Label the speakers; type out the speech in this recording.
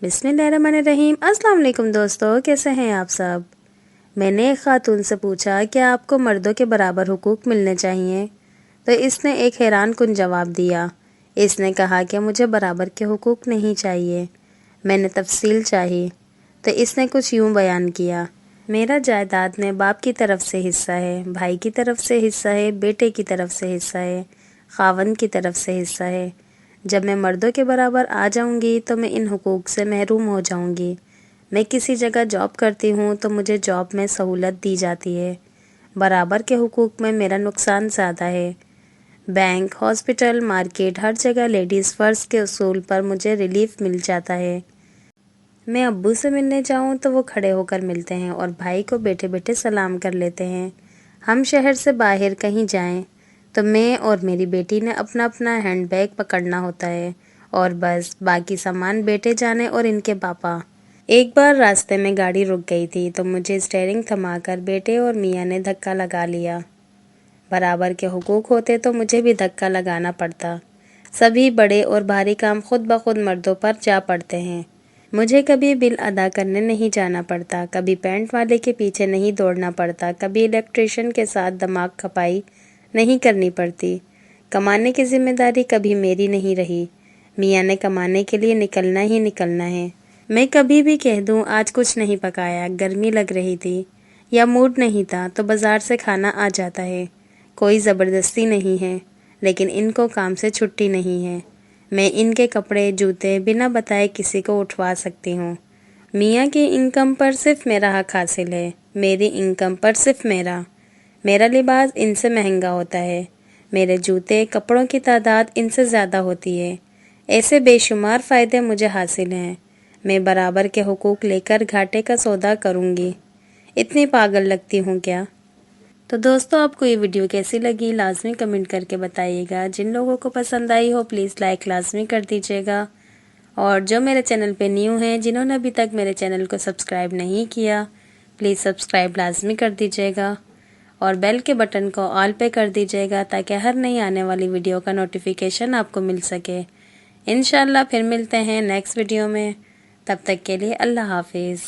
Speaker 1: बिस्मिल्लाहिर्रहमानिर्रहीम। अस्सलाम वालेकुम दोस्तों, कैसे हैं आप सब। मैंने एक खातून से पूछा कि आपको मर्दों के बराबर हुकूक मिलने चाहिए, तो इसने एक हैरान कुन जवाब दिया। इसने कहा कि मुझे बराबर के हुकूक नहीं चाहिए। मैंने तफसील चाही तो इसने कुछ यूँ बयान किया। मेरा जायदाद में बाप की तरफ से हिस्सा है, भाई की तरफ से हिस्सा है, बेटे की तरफ से हिस्सा है, खावंद की तरफ से हिस्सा है। जब मैं मर्दों के बराबर आ जाऊंगी तो मैं इन हुकूक से महरूम हो जाऊंगी। मैं किसी जगह जॉब करती हूँ तो मुझे जॉब में सहूलत दी जाती है। बराबर के हुकूक में मेरा नुकसान ज़्यादा है। बैंक, हॉस्पिटल, मार्केट, हर जगह लेडीज़ फ़र्ज के उसूल पर मुझे रिलीफ मिल जाता है। मैं अब्बू से मिलने जाऊँ तो वो खड़े होकर मिलते हैं और भाई को बैठे बैठे सलाम कर लेते हैं। हम शहर से बाहर कहीं जाएं तो मैं और मेरी बेटी ने अपना अपना हैंड बैग पकड़ना होता है और बस बाकी सामान बेटे जाने और इनके पापा। एक बार रास्ते में गाड़ी रुक गई थी तो मुझे स्टीयरिंग थमाकर बेटे और मियाँ ने धक्का लगा लिया। बराबर के हुकूक होते तो मुझे भी धक्का लगाना पड़ता। सभी बड़े और भारी काम खुद ब खुद मर्दों पर जा पड़ते हैं। मुझे कभी बिल अदा करने नहीं जाना पड़ता, कभी पेंट वाले के पीछे नहीं दौड़ना पड़ता, कभी इलेक्ट्रिशियन के साथ दिमाग खपाई नहीं करनी पड़ती। कमाने की जिम्मेदारी कभी मेरी नहीं रही। मियाँ ने कमाने के लिए निकलना ही निकलना है। मैं कभी भी कह दूँ आज कुछ नहीं पकाया, गर्मी लग रही थी या मूड नहीं था तो बाज़ार से खाना आ जाता है। कोई ज़बरदस्ती नहीं है, लेकिन इनको काम से छुट्टी नहीं है। मैं इनके कपड़े जूते बिना बताए किसी को उठवा सकती हूँ। मियाँ की इनकम पर सिर्फ मेरा हक हासिल है, मेरी इनकम पर सिर्फ मेरा लिबास इनसे महंगा होता है। मेरे जूते कपड़ों की तादाद इनसे ज़्यादा होती है। ऐसे बेशुमार फ़ायदे मुझे हासिल हैं। मैं बराबर के हुकूक लेकर घाटे का सौदा करूँगी। इतनी पागल लगती हूँ क्या। तो दोस्तों, आपको ये वीडियो कैसी लगी लाजमी कमेंट करके बताइएगा। जिन लोगों को पसंद आई हो प्लीज़ लाइक लाजमी कर दीजिएगा। और जो मेरे चैनल पे न्यू हैं, जिन्होंने अभी तक मेरे चैनल को सब्सक्राइब नहीं किया, प्लीज़ सब्सक्राइब लाजमी कर दीजिएगा और बेल के बटन को ऑल पे कर दीजिएगा ताकि हर नई आने वाली वीडियो का नोटिफिकेशन आपको मिल सके। इंशाल्लाह फिर मिलते हैं नेक्स्ट वीडियो में। तब तक के लिए अल्लाह हाफिज़।